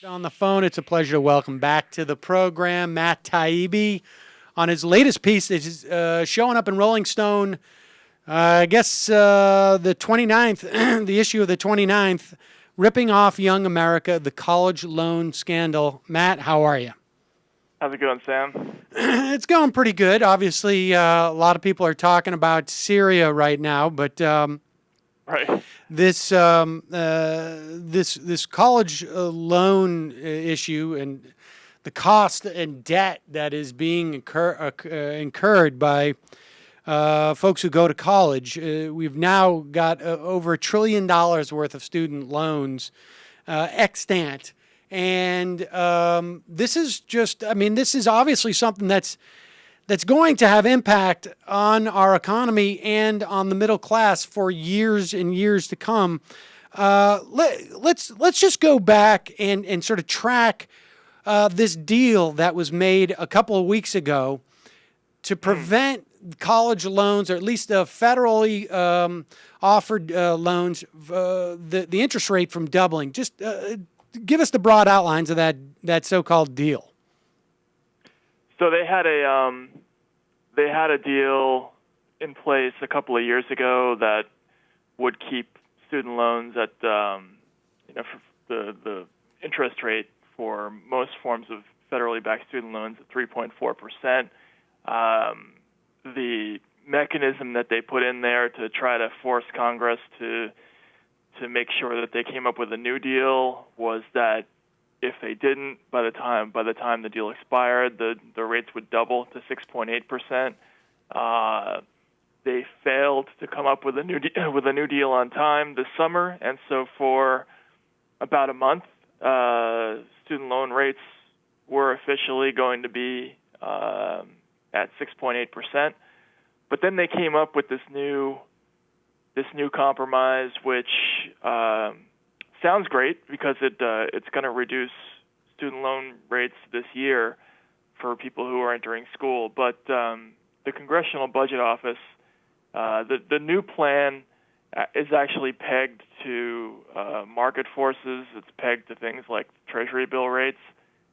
On the phone, it's a pleasure to welcome back to the program Matt Taibbi on his latest piece that is showing up in Rolling Stone. I guess the 29th, the issue of the 29th, ripping off young America, the college loan scandal. Matt, how are you? How's it going, Sam? It's going pretty good. Obviously, a lot of people are talking about Syria right now, but Right. this college loan issue and the cost and debt that is being incurred by folks who go to college. We've now got over $1 trillion worth of student loans extant. And this is just, I mean, this is obviously something that's going to have impact on our economy and on the middle class for years and years to come. Let's just go back and sort of track this deal that was made a couple of weeks ago to prevent college loans, or at least the federally offered loans, the interest rate from doubling. Just give us the broad outlines of that so-called deal. So they had a deal in place a couple of years ago that would keep student loans at the interest rate for most forms of federally backed student loans at 3.4%. The mechanism that they put in there to try to force Congress to make sure that they came up with a new deal was that if they didn't, by the time the deal expired, the rates would double to 6.8%. They failed to come up with a new deal on time this summer, and so for about a month, student loan rates were officially going to be at 6.8%. But then they came up with this new compromise, which sounds great because it's going to reduce student loan rates this year for people who are entering school. But the Congressional Budget Office, the new plan is actually pegged to market forces. It's pegged to things like Treasury bill rates,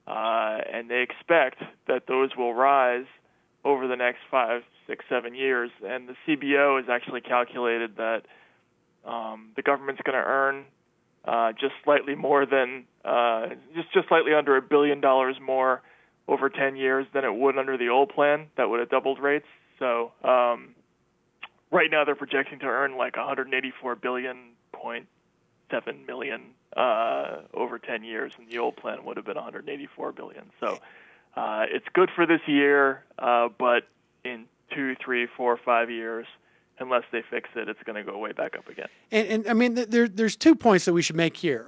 and they expect that those will rise over the next 5, 6, 7 years. And the CBO has actually calculated that the government's going to earn just slightly more than just slightly under $1 billion more over 10 years than it would under the old plan that would have doubled rates. So right now they're projecting to earn like 184.7 billion over 10 years, and the old plan would have been 184 billion. So it's good for this year, but in 2, 3, 4, 5 years, unless they fix it, it's going to go way back up again. And I mean, there's 2 points that we should make here.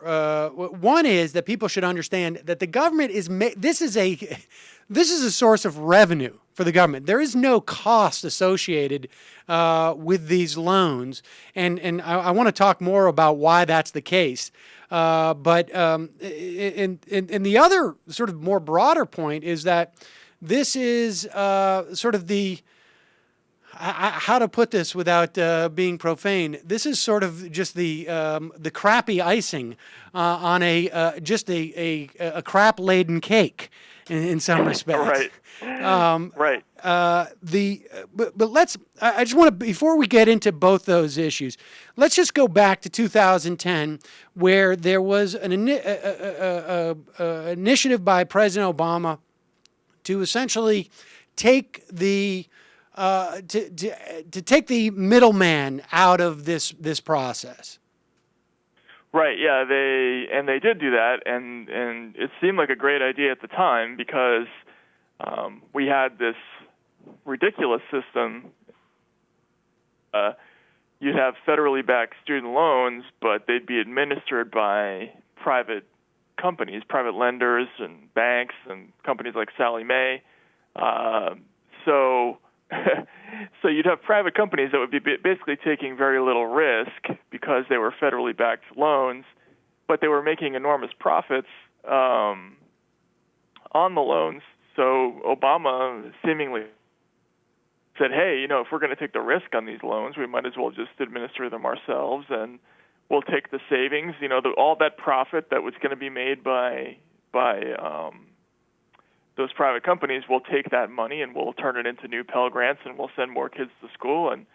One is that people should understand that the government this is a source of revenue for the government. There is no cost associated with these loans, and I want to talk more about why that's the case. But the other sort of more broader point is that this is sort of the how to put this without being profane. This is sort of just the crappy icing on a crap laden cake in some respects. Right. Right. But let's. I just want to, before we get into both those issues, let's just go back to 2010, where there was an initiative by President Obama to essentially take the to take the middleman out of this process. Right. Yeah. They did do that, and it seemed like a great idea at the time because we had this ridiculous system. You'd have federally backed student loans, but they'd be administered by private companies, private lenders, and banks, and companies like Sallie Mae. So you'd have private companies that would be basically taking very little risk because they were federally backed loans, but they were making enormous profits on the loans. So Obama seemingly said, hey, if we're going to take the risk on these loans, we might as well just administer them ourselves, and we'll take the savings, all that profit that was going to be made by those private companies will take that money and will turn it into new Pell Grants, and we'll send more kids to school. And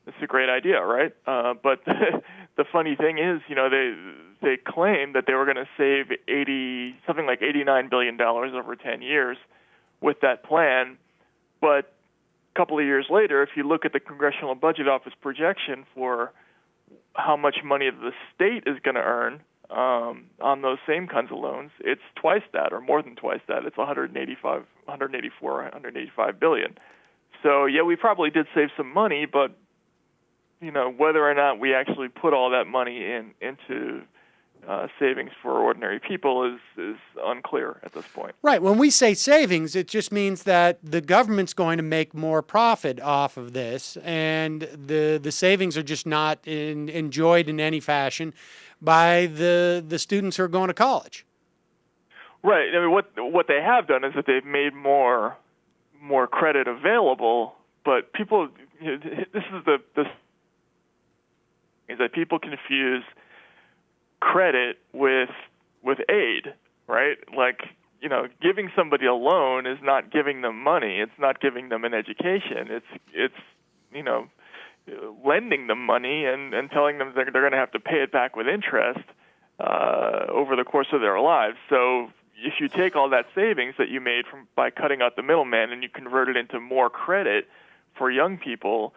it's a great idea, right? But the funny thing is, they claimed that they were going to save something like $89 billion over 10 years with that plan. But a couple of years later, if you look at the Congressional Budget Office projection for how much money the state is going to earn on those same kinds of loans, it's twice that, or more than twice that. It's 185 billion. So yeah, we probably did save some money, but whether or not we actually put all that money into savings for ordinary people is unclear at this point. Right. When we say savings, it just means that the government's going to make more profit off of this, and the savings are just not enjoyed in any fashion by the students who are going to college. Right. I mean, what they have done is that they've made more credit available, but people, this is is that people confuse credit with aid, right? Like, giving somebody a loan is not giving them money. It's not giving them an education. It's lending them money and telling them they're going to have to pay it back with interest over the course of their lives. So if you take all that savings that you made by cutting out the middleman and you convert it into more credit for young people,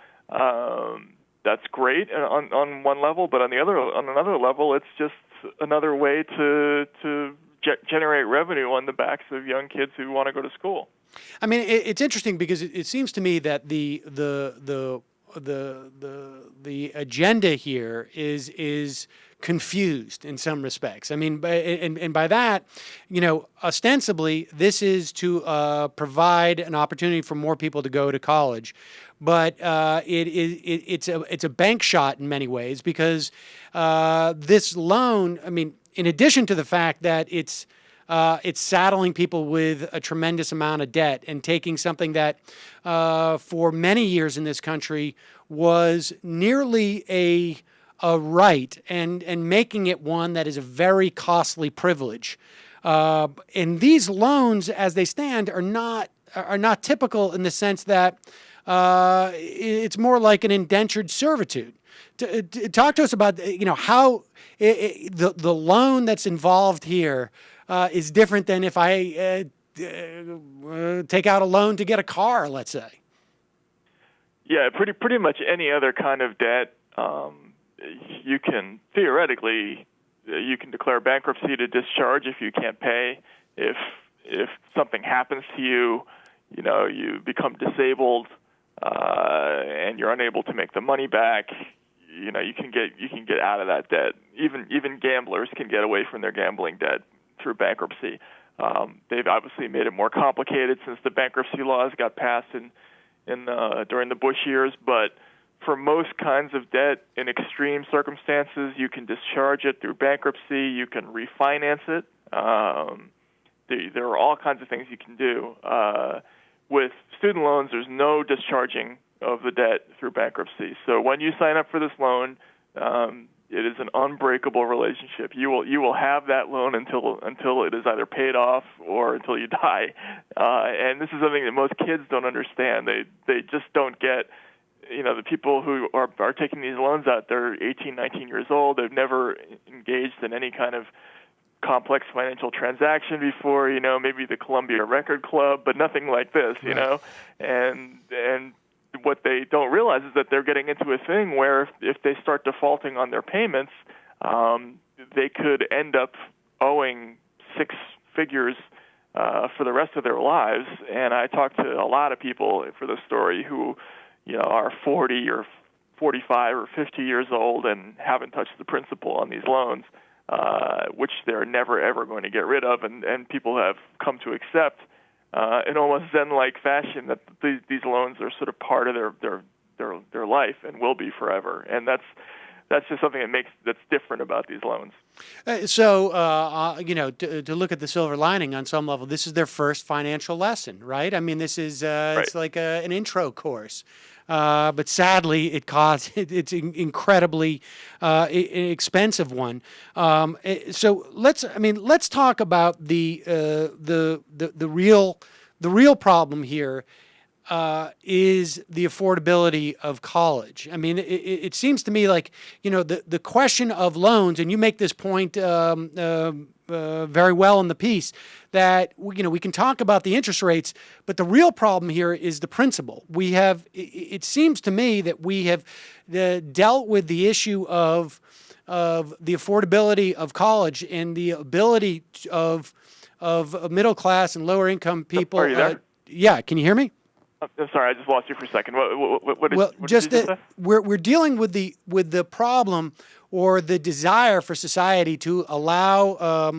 that's great on one level, but on another level, it's just another way to generate revenue on the backs of young kids who want to go to school. I mean, it's interesting because it seems to me that the agenda here is confused in some respects. I mean, and by that, ostensibly this is to provide an opportunity for more people to go to college, but it's a bank shot in many ways because this loan, I mean, in addition to the fact that it's saddling people with a tremendous amount of debt and taking something that for many years in this country was nearly a right and making it one that is a very costly privilege. And these loans, as they stand, are not typical in the sense that it's more like an indentured servitude. Talk to us about how the loan that's involved here is different than if I take out a loan to get a car, let's say. Yeah, pretty much any other kind of debt. You can theoretically you can declare bankruptcy to discharge if you can't pay. If something happens to you, you become disabled and you're unable to make the money back. You can get out of that debt. Even gamblers can get away from their gambling debt through bankruptcy. They've obviously made it more complicated since the bankruptcy laws got passed during the Bush years, but for most kinds of debt, in extreme circumstances, you can discharge it through bankruptcy. You can refinance it. There are all kinds of things you can do. With student loans, there's no discharging of the debt through bankruptcy. So when you sign up for this loan, it is an unbreakable relationship. You will have that loan until it is either paid off or until you die. And this is something that most kids don't understand. They just don't get. The people who are taking these loans out, they're 18, 19 years old. They've never engaged in any kind of complex financial transaction before, maybe the Columbia Record Club, but nothing like this, And what they don't realize is that they're getting into a thing where if they start defaulting on their payments, they could end up owing six figures for the rest of their lives. And I talked to a lot of people for this story who are 40 or 45 or 50 years old and haven't touched the principal on these loans, which they're never, ever going to get rid of. And people have come to accept in almost Zen-like fashion that these loans are sort of part of their life and will be forever. And that's that's just something that's different about these loans. To look at the silver lining on some level, this is their first financial lesson, right? I mean, this is it's like an intro course. But sadly, it's an incredibly expensive one. So let's talk about the real problem here. Is the affordability of college. I mean, it seems to me like, the question of loans, and you make this point very well in the piece, that, we can talk about the interest rates, but the real problem here is the principle. It seems to me that we have dealt with the issue of the affordability of college and the ability of middle class and lower income people. Are you there? Yeah, can you hear me? I'm sorry, I just lost you for a second. What Well, did just you just say? we're dealing with the problem or the desire for society to allow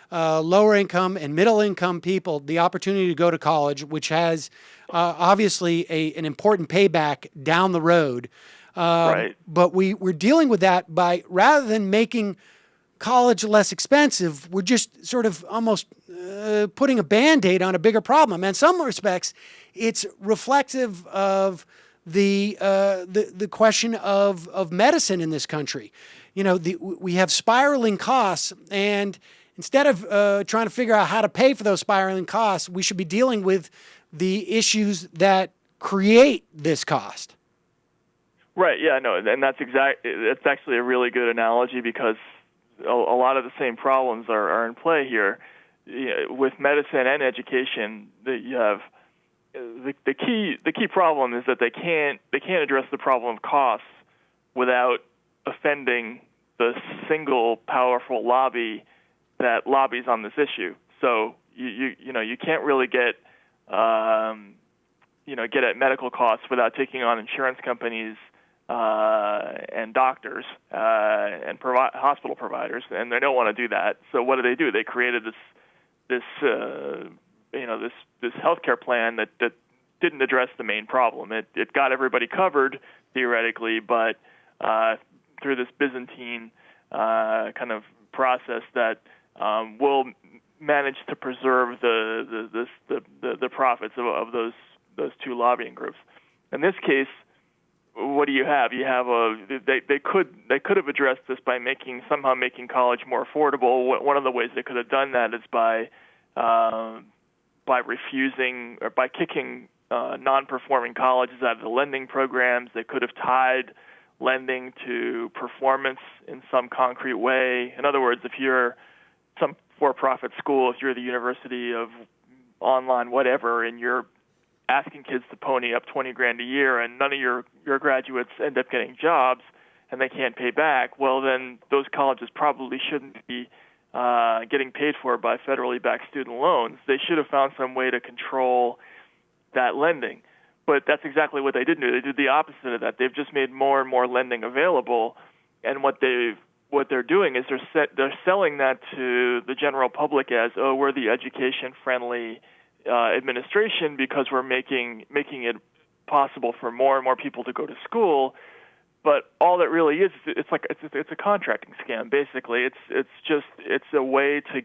lower income and middle income people the opportunity to go to college, which has obviously an important payback down the road. Right. But we're dealing with that by, rather than making college less expensive, we're just sort of almost putting a Band-Aid on a bigger problem. And in some respects, it's reflective of the question of medicine in this country. We have spiraling costs, and instead of trying to figure out how to pay for those spiraling costs, we should be dealing with the issues that create this cost. Right. Yeah. No. And that's actually a really good analogy, because a lot of the same problems are in play here. With medicine and education, that you have the key problem is that they can't address the problem of costs without offending the single powerful lobby that lobbies on this issue. So you can't really get at medical costs without taking on insurance companies and doctors and hospital providers, and they don't want to do that. So what do? They created this healthcare plan that didn't address the main problem. It got everybody covered theoretically, but through this Byzantine kind of process that will manage to preserve the profits of those two lobbying groups. In this case, what do you have? You have they could have addressed this by somehow making college more affordable. One of the ways they could have done that is by refusing or by kicking non-performing colleges out of the lending programs. They could have tied lending to performance in some concrete way. In other words, if you're some for-profit school, if you're the University of online whatever, and you're asking kids to pony up $20,000 a year, and none of your graduates end up getting jobs, and they can't pay back, well, then those colleges probably shouldn't be getting paid for by federally backed student loans. They should have found some way to control that lending. But that's exactly what they didn't do. They did the opposite of that. They've just made more and more lending available, and what they're doing is they're selling that to the general public as, oh, we're the education-friendly administration because we're making it possible for more and more people to go to school. But all that really is, it's a contracting scam. Basically, it's a way to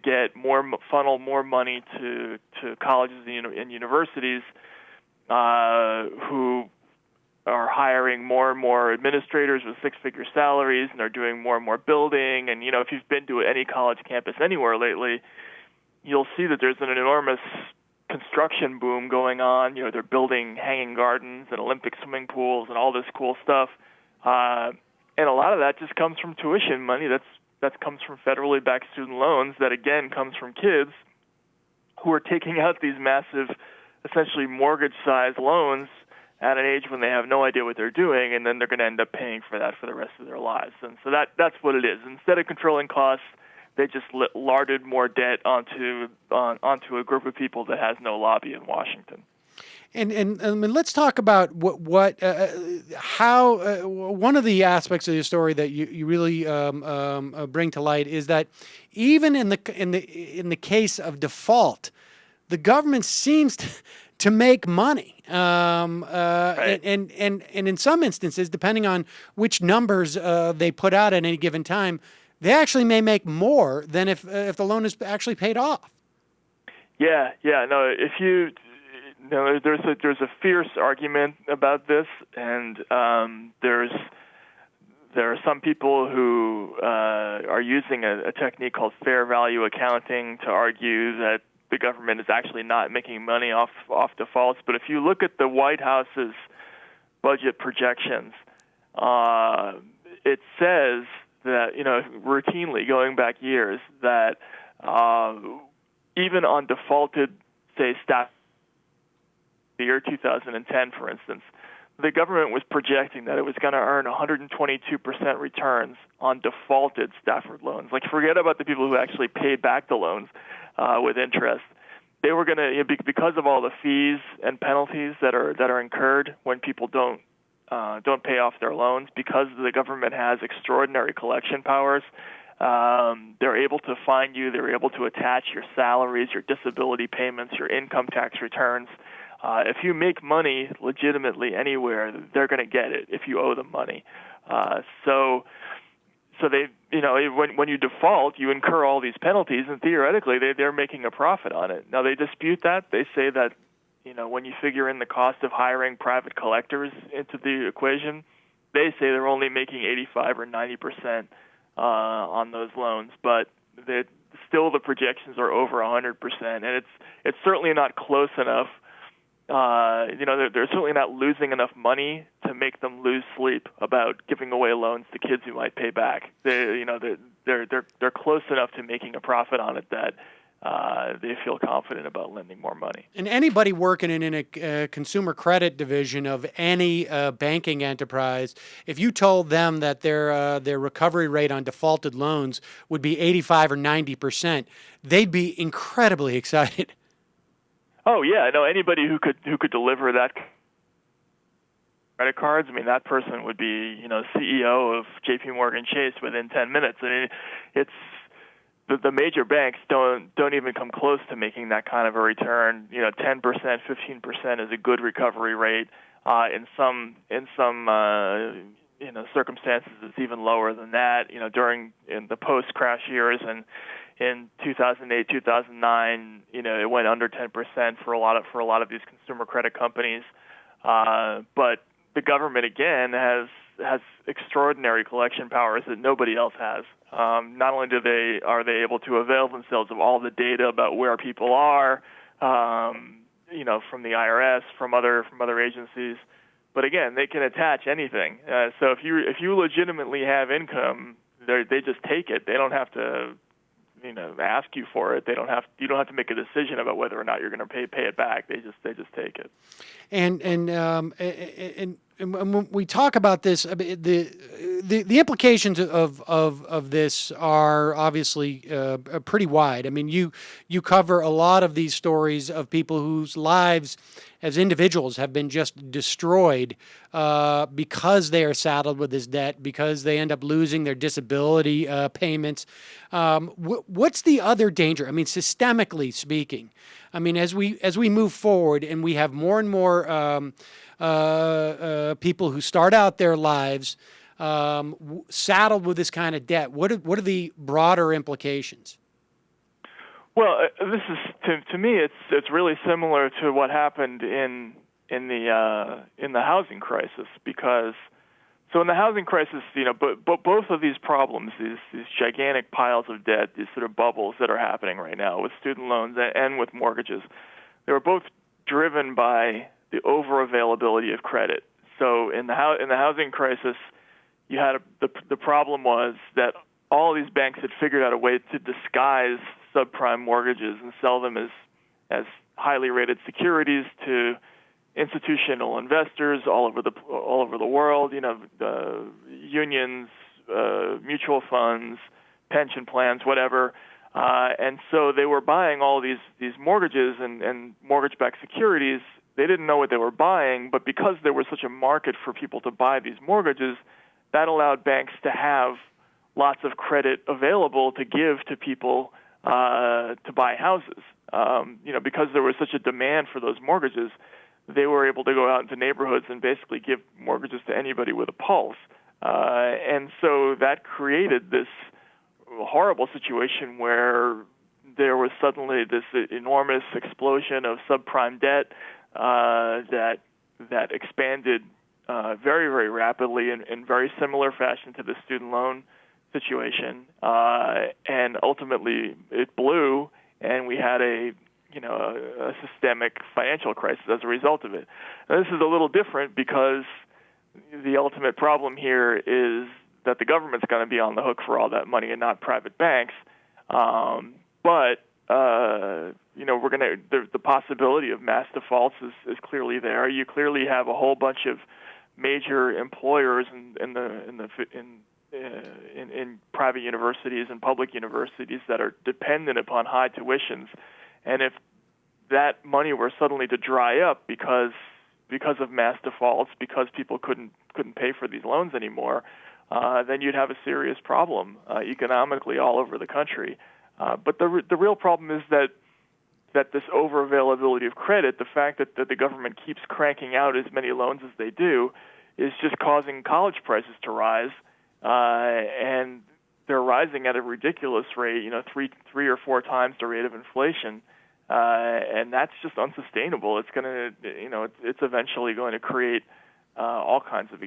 funnel more money to colleges and universities who are hiring more and more administrators with six-figure salaries, and are doing more and more building. And if you've been to any college campus anywhere lately, you'll see that there's an enormous construction boom going on. They're building hanging gardens and Olympic swimming pools and all this cool stuff. And a lot of that just comes from tuition money. That comes from federally backed student loans. That again comes from kids who are taking out these massive, essentially mortgage-sized loans at an age when they have no idea what they're doing, and then they're going to end up paying for that for the rest of their lives. And so that's what it is. Instead of controlling costs, they just larded more debt onto a group of people that has no lobby in Washington. And let's talk about how one of the aspects of the story that you really bring to light is that even in the case of default, the government seems to make money. Right. And in some instances, depending on which numbers they put out at any given time, they actually may make more than if the loan is actually paid off. Yeah. No, if you no, there's a fierce argument about this, and there are some people who are using a technique called fair value accounting to argue that the government is actually not making money off defaults. But if you look at the White House's budget projections, it says that, routinely going back years, that even on defaulted, say, staff, the year 2010, for instance, the government was projecting that it was going to earn 122% returns on defaulted Stafford loans. Like, forget about the people who actually paid back the loans with interest. They were going to, because of all the fees and penalties that are incurred when people don't pay off their loans, because the government has extraordinary collection powers. They're able to fine you. They're able to attach your salaries, your disability payments, your income tax returns. If you make money legitimately anywhere, they're going to get it if you owe them money. So they, when you default, you incur all these penalties, and theoretically they're making a profit on it. Now they dispute that. They say that, when you figure in the cost of hiring private collectors into the equation, they say they're only making 85 or 90% on those loans, but still the projections are over 100%, and it's certainly not close enough. They're certainly not losing enough money to make them lose sleep about giving away loans to kids who might pay back. They're close enough to making a profit on it that they feel confident about lending more money. And anybody working in a consumer credit division of any banking enterprise, if you told them that their recovery rate on defaulted loans would be 85 or 90%, they'd be incredibly excited. Oh yeah, no. Anybody who could deliver that credit cards, that person would be, CEO of J.P. Morgan Chase within 10 minutes. It's the major banks don't even come close to making that kind of a return. 10%, 15% is a good recovery rate. In some circumstances, it's even lower than that. In the post-crash years and in 2008, 2009, it went under 10% for a lot of these consumer credit companies. But the government again has extraordinary collection powers that nobody else has. Not only are they able to avail themselves of all the data about where people are, from the IRS, from other agencies, but again, they can attach anything. So if you legitimately have income, they just take it. They don't have to ask you for it. You don't have to make a decision about whether or not you're going to pay it back. They just take it. And when we talk about this, the implications of this are obviously pretty wide. You cover a lot of these stories of people whose lives as individuals have been just destroyed because they are saddled with this debt, because they end up losing their disability payments. What's the other danger? Systemically speaking, as we move forward and we have more and more people who start out their lives saddled with this kind of debt, what are the broader implications? Well, this is to me, it's really similar to what happened in the housing crisis, because in the housing crisis, both of these problems, these gigantic piles of debt, these sort of bubbles that are happening right now with student loans and with mortgages, they were both driven by the overavailability of credit. So in the housing crisis, you had the problem was that all these banks had figured out a way to disguise subprime mortgages and sell them as highly rated securities to institutional investors all over the world. Unions, mutual funds, pension plans, whatever. And so they were buying all these mortgages and mortgage-backed securities. They didn't know what they were buying, but because there was such a market for people to buy these mortgages, that allowed banks to have lots of credit available to give to people to buy houses. Because there was such a demand for those mortgages, they were able to go out into neighborhoods and basically give mortgages to anybody with a pulse. And so that created this horrible situation where there was suddenly this enormous explosion of subprime debt that expanded very, very rapidly in very similar fashion to the student loan situation, and ultimately it blew, and we had a systemic financial crisis as a result of it. Now, this is a little different because the ultimate problem here is that the government's going to be on the hook for all that money and not private banks. But the possibility of mass defaults is clearly there. You clearly have a whole bunch of major employers in private universities and public universities that are dependent upon high tuitions, and if that money were suddenly to dry up because of mass defaults, because people couldn't pay for these loans anymore, then you'd have a serious problem economically all over the country. But the real problem is that this overavailability of credit, the fact that the government keeps cranking out as many loans as they do, is just causing college prices to rise, and they're rising at a ridiculous rate, three or four times the rate of inflation, and that's just unsustainable. It's it's eventually going to create all kinds of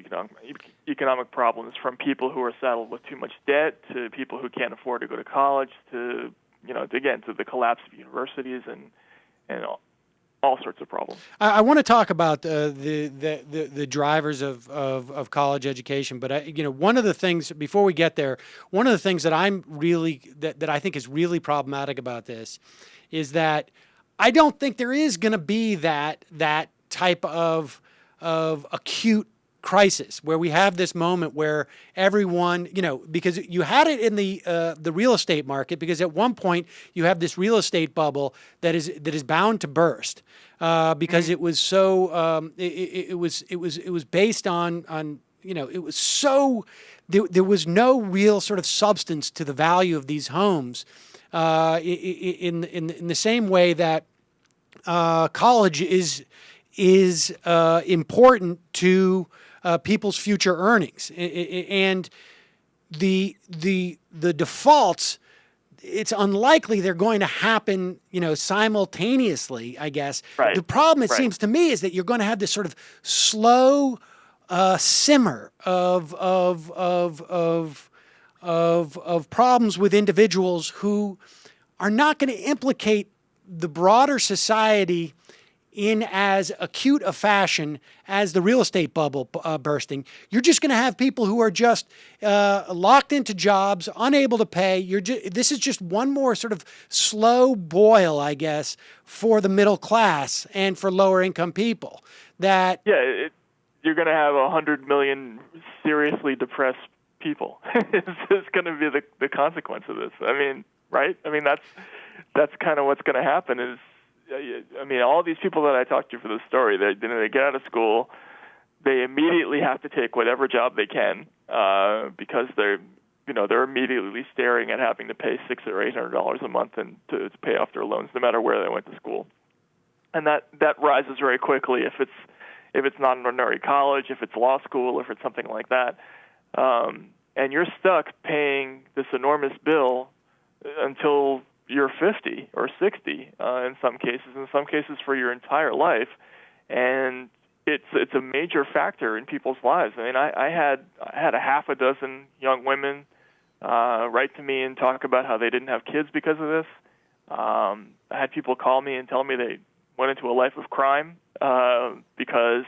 economic problems, from people who are saddled with too much debt to people who can't afford to go to college to the collapse of universities and all sorts of problems. I want to talk about the drivers of college education, but one of the things before we get there, one of the things that that I think is really problematic about this is that I don't think there is going to be that type of acute crisis where we have this moment where everyone, because you had it in the real estate market, because at one point you have this real estate bubble that is bound to burst because it was so it was based on it was so there was no real sort of substance to the value of these homes in the same way that college is important to people's future earnings, and the defaults. It's unlikely they're going to happen, simultaneously, I guess. Right. The problem, it seems to me, is that you're going to have this sort of slow simmer of problems with individuals who are not going to implicate the broader society in as acute a fashion as the real estate bubble bursting. You're just going to have people who are just locked into jobs, unable to pay. This is just one more sort of slow boil, I guess, for the middle class and for lower income people. You're going to have 100 million seriously depressed people. It's going to be the consequence of this. I mean, right? I mean, that's kind of what's going to happen is, all these people that I talked to for this story, they get out of school, they immediately have to take whatever job they can because they're immediately staring at having to pay $600 or $800 a month and to pay off their loans, no matter where they went to school, and that rises very quickly if it's not an ordinary college, if it's law school, if it's something like that, and you're stuck paying this enormous bill until you're 50 or 60 in some cases for your entire life, and it's a major factor in people's lives. I mean, I had a half a dozen young women write to me and talk about how they didn't have kids because of this. I had people call me and tell me they went into a life of crime because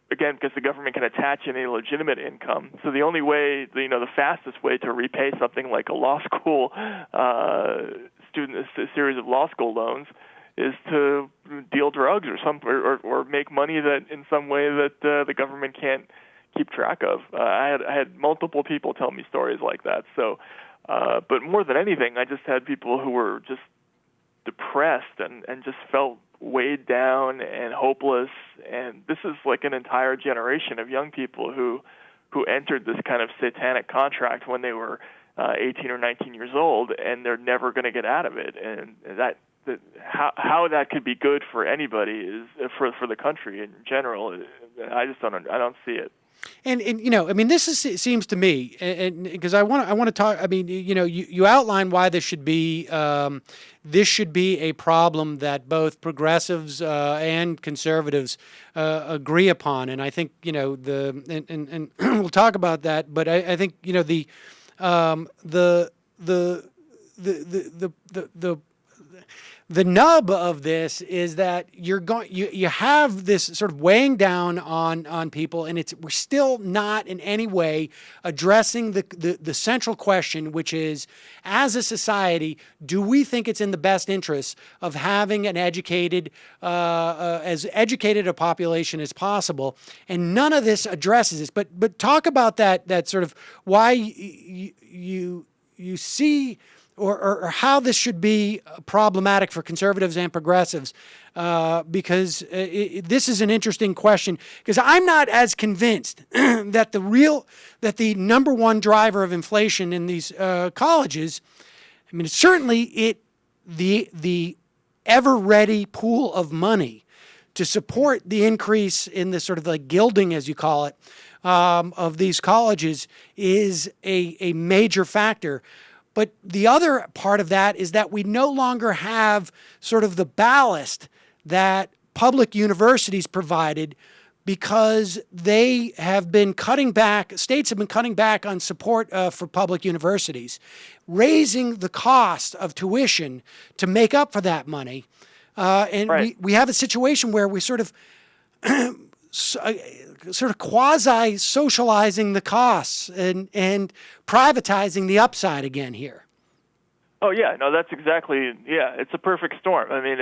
the government can attach any legitimate income. So the only way, the fastest way to repay something like a law school a series of law school loans is to deal drugs or make money that in some way that the government can't keep track of. I had multiple people tell me stories like that. So, but more than anything, I just had people who were just depressed and just felt weighed down and hopeless, and this is like an entire generation of young people who entered this kind of satanic contract when they were 18 or 19 years old, and they're never going to get out of it. And how that could be good for anybody is for the country in general. I don't see it. And I mean, seems to me, and because I want to talk. I mean, you outline why this should be a problem that both progressives and conservatives agree upon, and I think and we'll talk about that. But I think the nub of this is that you have this sort of weighing down on people, and we're still not in any way addressing the central question, which is, as a society, do we think it's in the best interest of having an as educated a population as possible? And none of this addresses this. But talk about that sort of why you see. Or how this should be problematic for conservatives and progressives, because this is an interesting question. Because I'm not as convinced that the number one driver of inflation in these colleges, I mean, certainly the ever-ready pool of money to support the increase in the sort of like gilding, as you call it, of these colleges is a major factor. But the other part of that is that we no longer have sort of the ballast that public universities provided, because they have been cutting back, states have been cutting back on support for public universities, raising the cost of tuition to make up for that money. And right. we have a situation where we sort of quasi-socializing the costs and privatizing the upside again here. Oh yeah, no, that's exactly, it's a perfect storm. I mean,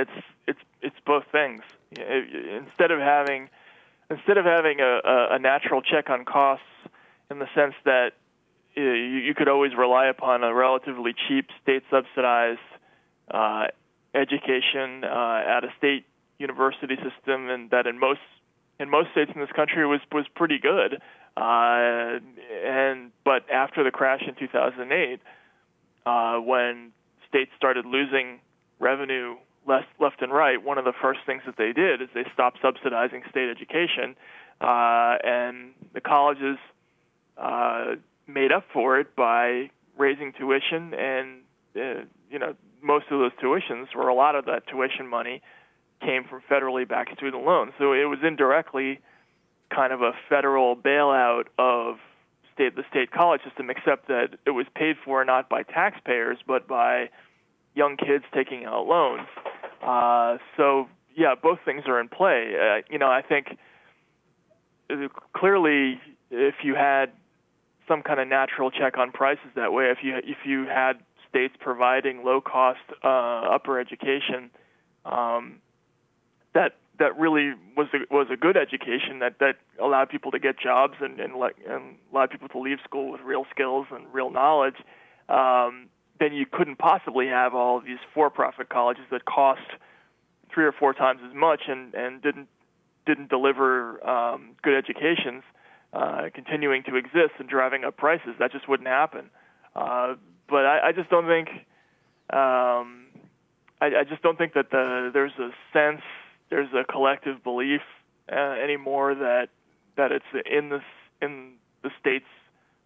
it's both things. Instead of having a natural check on costs, in the sense that you could always rely upon a relatively cheap state-subsidized education at a state university system, and that in most states in this country was pretty good. But after the crash in 2008, when states started losing revenue left and right, one of the first things that they did is they stopped subsidizing state education, and the colleges made up for it by raising tuition, and most of those tuitions, or a lot of that tuition money, came from federally backed student loans. So it was indirectly kind of a federal bailout of the state college system, except that it was paid for not by taxpayers but by young kids taking out loans. So yeah, both things are in play. I think clearly if you had some kind of natural check on prices that way, if you had states providing low cost upper education, that really was a good education that allowed people to get jobs and allowed people to leave school with real skills and real knowledge, then you couldn't possibly have all of these for-profit colleges that cost 3 or 4 times as much and didn't deliver good educations continuing to exist and driving up prices. That just wouldn't happen. But I just don't think I just don't think that there's a collective belief anymore that it's in the state's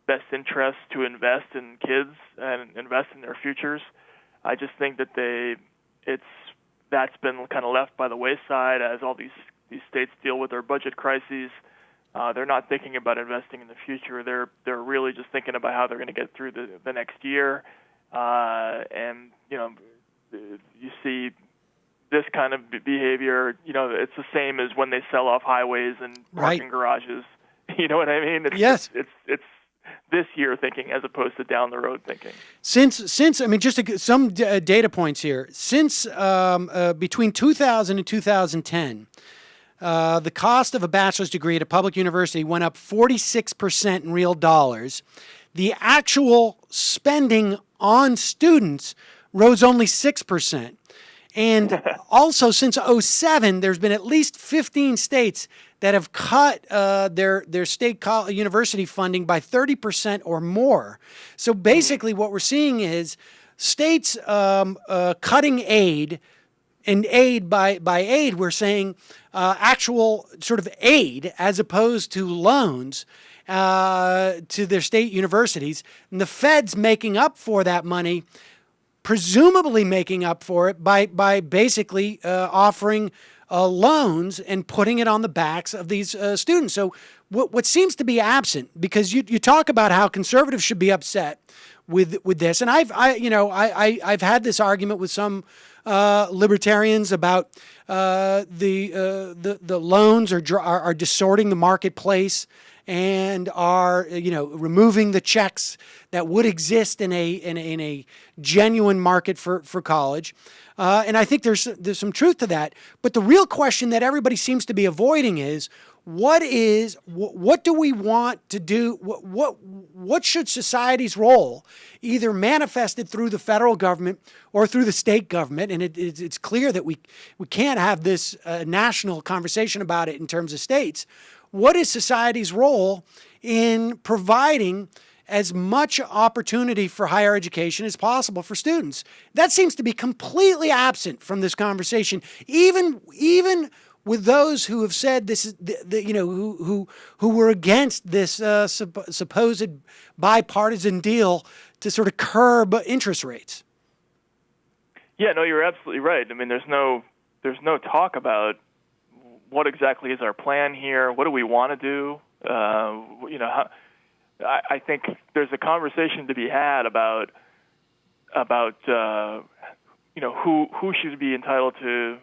best interest to invest in kids and invest in their futures. I just think that that's been kind of left by the wayside as all these states deal with their budget crises. They're not thinking about investing in the future. They're really just thinking about how they're going to get through the next year. And you see this kind of behavior. It's the same as when they sell off highways and parking garages. You know what I mean? Yes. It's this year thinking as opposed to down the road thinking. Since I mean, just some data points here. Since between 2000 and 2010, the cost of a bachelor's degree at a public university went up 46% in real dollars. The actual spending on students rose only 6%. And also, since 2007, there's been at least 15 states that have cut their state university funding by 30% or more. So basically, what we're seeing is states cutting aid. And aid by aid, we're saying actual sort of aid as opposed to loans to their state universities. And the Fed's making up for that money, presumably making up for it by basically offering loans and putting it on the backs of these students. So what seems to be absent, because you talk about how conservatives should be upset with this, and I've had this argument with some libertarians about the loans are distorting the marketplace and are removing the checks that would exist in a genuine market for college. And I think there's some truth to that. But the real question that everybody seems to be avoiding is, what do we want to do? What should society's role, either manifested through the federal government or through the state government? And it's clear that we can't have this national conversation about it in terms of states. What is society's role in providing as much opportunity for higher education as possible for students? That seems to be completely absent from this conversation, even with those who have said this is who were against this supposed bipartisan deal to sort of curb interest rates. Yeah, no, you're absolutely right. I mean, there's no talk about what exactly is our plan here. What do we want to do? I think there's a conversation to be had about who should be entitled to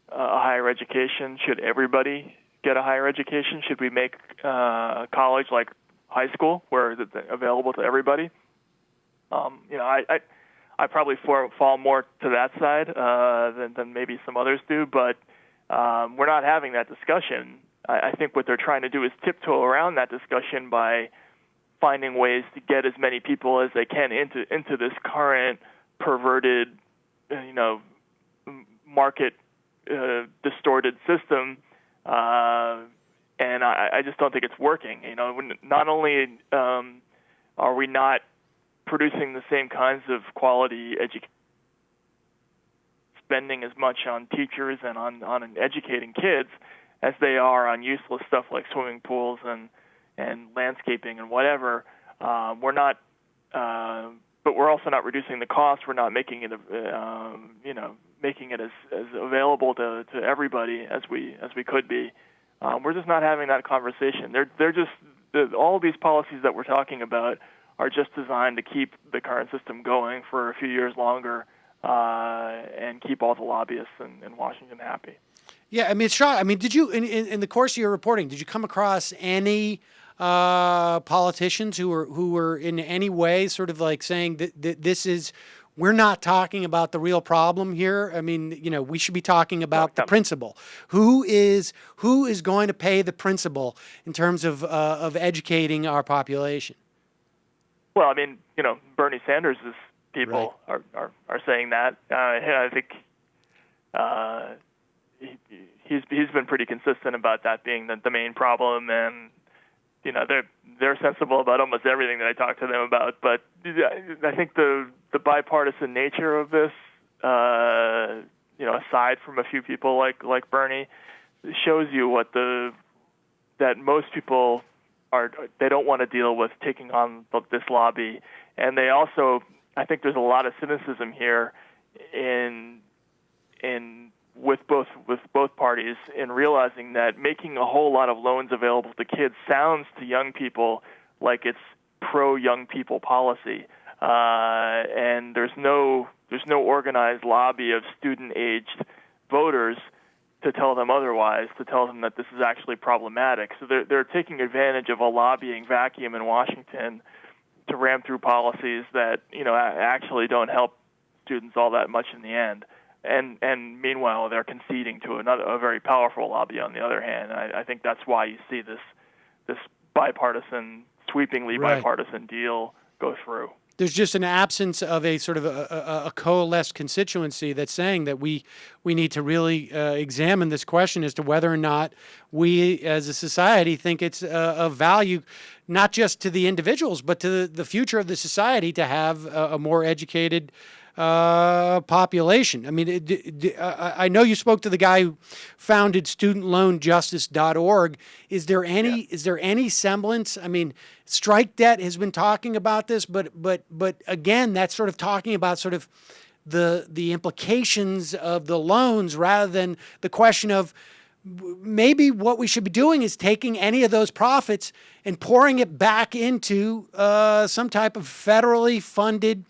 a higher education. Should everybody get a higher education? Should we make college like high school, where it's available to everybody? I probably fall more to that side than maybe some others do, but we're not having that discussion. I think what they're trying to do is tiptoe around that discussion by finding ways to get as many people as they can into this current perverted, market distorted system, and I just don't think it's working. Not only are we not producing the same kinds of quality education, spending as much on teachers and on educating kids as they are on useless stuff like swimming pools and landscaping and whatever. We're not, but we're also not reducing the cost. We're not making it, making it as available to everybody as we could be. We're just not having that conversation. They're just all of these policies that we're talking about are just designed to keep the current system going for a few years longer and keep all the lobbyists in Washington happy. Yeah, I mean, it's shocking. I mean, did you, in the course of your reporting, did you come across any politicians who were in any way sort of like saying that this is, we're not talking about the real problem here? I mean, we should be talking about the principle. Who is going to pay the principal in terms of educating our population? Well, I mean, Bernie Sanders' people right. are saying that. I think he's been pretty consistent about that being the main problem, and they're sensible about almost everything that I talk to them about. But I think the bipartisan nature of this, aside from a few people like Bernie, shows you that most people they don't want to deal with taking on this lobby, and they also, I think there's a lot of cynicism here with both parties in realizing that making a whole lot of loans available to kids sounds to young people like it's pro-young people policy, and there's no organized lobby of student-aged voters to tell them otherwise, to tell them that this is actually problematic. So they're taking advantage of a lobbying vacuum in Washington to ram through policies that actually don't help students all that much in the end. And meanwhile, they're conceding to a very powerful lobby on the other hand. I think that's why you see this bipartisan, sweepingly bipartisan deal go through. there's just an absence of a sort of a coalesced constituency that's saying that we need to really examine this question as to whether or not we as a society think it's of value, not just to the individuals, but to the future of the society to have a more educated population. I mean, I know you spoke to the guy who founded studentloanjustice.org. Is there any semblance? I mean, Strike Debt has been talking about this, but again, that's sort of talking about sort of the implications of the loans rather than the question of maybe what we should be doing is taking any of those profits and pouring it back into some type of federally funded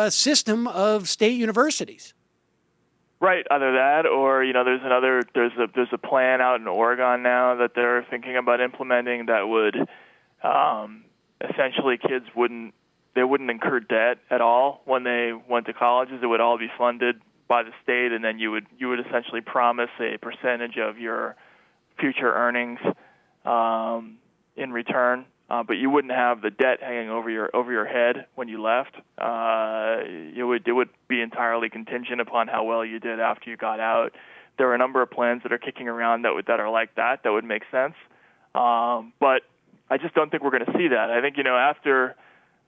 system of state universities. Right. Either that, or there's a plan out in Oregon now that they're thinking about implementing that would essentially kids wouldn't incur debt at all when they went to colleges. It would all be funded by the state, and then you would essentially promise a percentage of your future earnings in return. But you wouldn't have the debt hanging over your head when you left. It would be entirely contingent upon how well you did after you got out. There are a number of plans that are kicking around that are like that would make sense. But I just don't think we're going to see that. I think after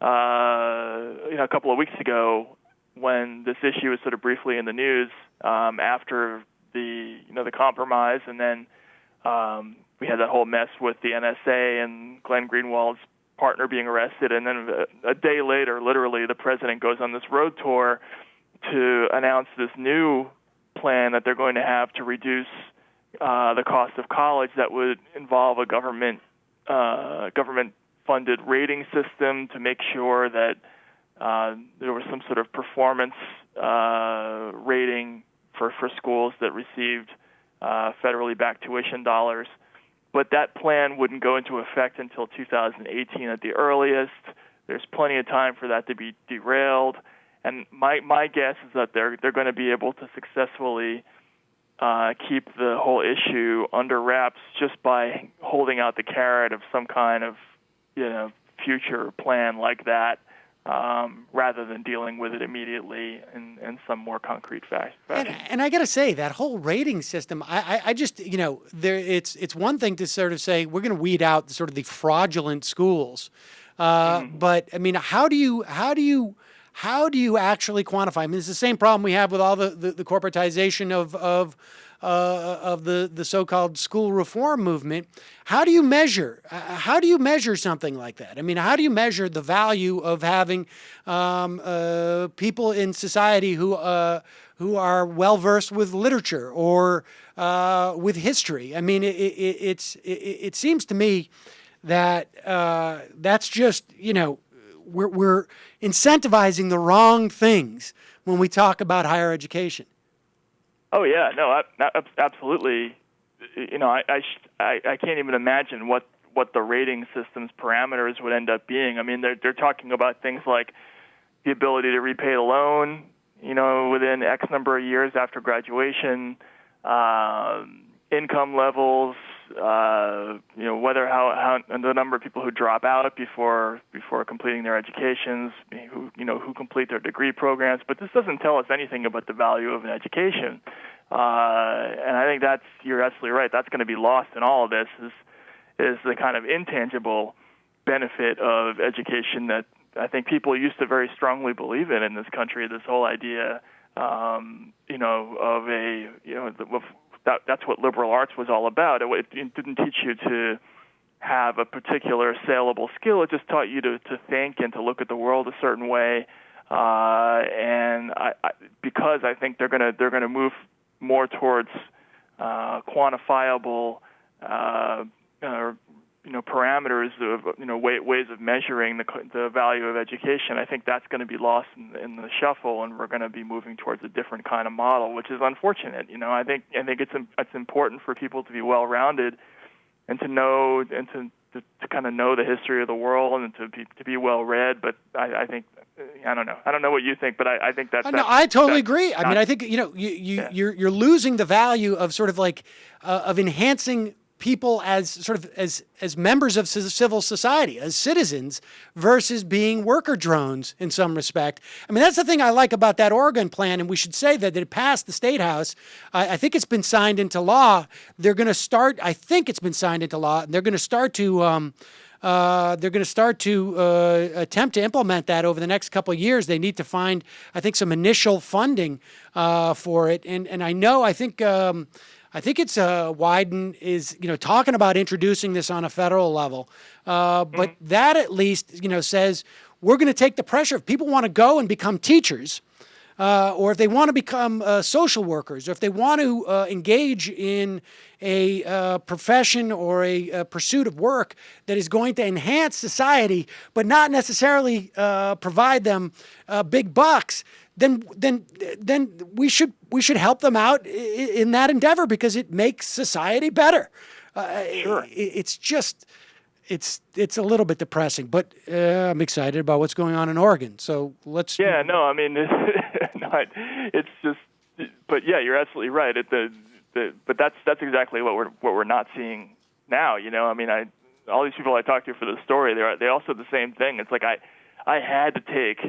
a couple of weeks ago, when this issue was sort of briefly in the news, after the compromise, and then we had that whole mess with the NSA and Glenn Greenwald's partner being arrested, and then a day later, literally, the president goes on this road tour to announce this new plan that they're going to have to reduce the cost of college that would involve a government-funded rating system to make sure that there was some sort of performance rating for schools that received federally backed tuition dollars. But that plan wouldn't go into effect until 2018 at the earliest. There's plenty of time for that to be derailed. And my guess is that they're going to be able to successfully keep the whole issue under wraps just by holding out the carrot of some kind of future plan like that, rather than dealing with it immediately in some more concrete fashion. And I got to say, that whole rating system, I just, it's one thing to sort of say we're going to weed out sort of the fraudulent schools, but I mean, how do you actually quantify? I mean, it's the same problem we have with all the corporatization of the so-called school reform movement. How do you measure? How do you measure something like that? I mean, how do you measure the value of having people in society who are well versed with literature or with history? I mean, it seems to me that that's just we're incentivizing the wrong things when we talk about higher education. Oh yeah, no, absolutely. I can't even imagine what the rating system's parameters would end up being. I mean, they're talking about things like the ability to repay the loan, within X number of years after graduation, income levels, whether how the number of people who drop out before completing their educations, who complete their degree programs. But this doesn't tell us anything about the value of an education. And I think you're absolutely right. That's going to be lost in all of this is the kind of intangible benefit of education that I think people used to very strongly believe in this country. This whole idea, that's what liberal arts was all about. It didn't teach you to have a particular saleable skill. It just taught you to think and to look at the world a certain way. And because I think they're gonna move more towards quantifiable parameters of ways of measuring the value of education. I think that's going to be lost in the shuffle, and we're going to be moving towards a different kind of model, which is unfortunate. I think it's important for people to be well-rounded and to know and to kind of know the history of the world and to be well-read. But I think I don't know. I don't know what you think, but I think that's. No, I totally agree. I mean, I think you're losing the value of sort of like of enhancing people as sort of as members of civil society, as citizens, versus being worker drones in some respect. I mean, that's the thing I like about that Oregon plan, and we should say that it passed the State House. I think it's been signed into law. They're going to start. I think it's been signed into law, and they're going to start to. Attempt to implement that over the next couple of years. They need to find, I think, some initial funding for it, and I know I think it's Wyden is talking about introducing this on a federal level, but that at least says we're going to take the pressure. If people want to go and become teachers, or if they want to become social workers, or if they want to engage in a profession or a pursuit of work that is going to enhance society, but not necessarily provide them big bucks, then we should help them out in that endeavor because it makes society better. Sure. It's a little bit depressing, but I'm excited about what's going on in Oregon. So let's. Yeah, no, I mean, it's just, but yeah, you're absolutely right. But that's exactly what we're not seeing now. I mean, all these people I talked to for the story, they all said the same thing. It's like I had to take,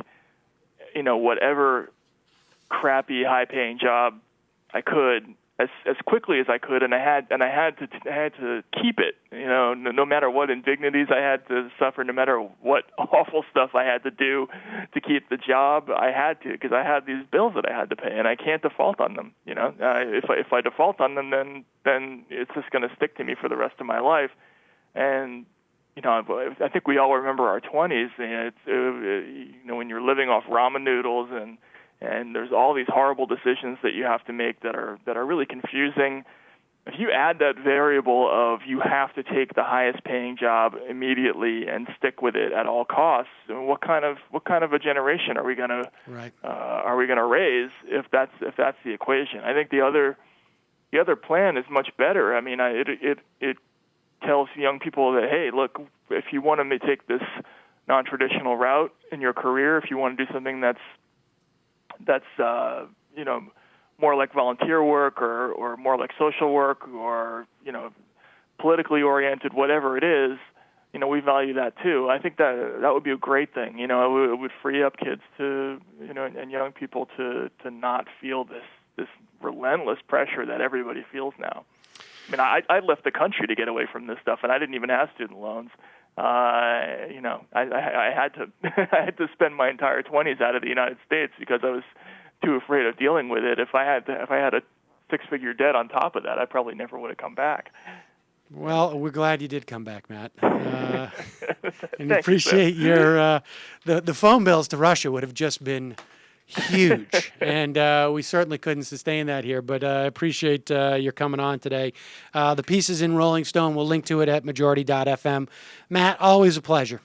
whatever crappy, high-paying job I could as quickly as I could, and I had to keep it. No matter what indignities I had to suffer, no matter what awful stuff I had to do to keep the job, I had to, because I had these bills that I had to pay, and I can't default on them. If I default on them, then it's just going to stick to me for the rest of my life. And I think we all remember our 20s. When you're living off ramen noodles and there's all these horrible decisions that you have to make that are really confusing. If you add that variable of you have to take the highest paying job immediately and stick with it at all costs, what kind of a generation are we going to raise if that's the equation? I think the other plan is much better. I mean, it tells young people that, hey, look, if you want to take this non-traditional route in your career, if you want to do something that's more like volunteer work or more like social work or politically oriented, whatever it is, we value that too. I think that would be a great thing. It would free up kids to and young people to not feel this relentless pressure that everybody feels now. I mean, I left the country to get away from this stuff, and I didn't even have student loans. I had to I had to spend my entire 20s out of the United States because I was too afraid of dealing with it. If I had a six-figure debt on top of that, I probably never would have come back. Well, we're glad you did come back, Matt, and Thanks, appreciate your the phone bills to Russia would have just been huge, and we certainly couldn't sustain that here, but I appreciate your coming on today. The piece is in Rolling Stone. We'll link to it at majority.fm. Matt, always a pleasure.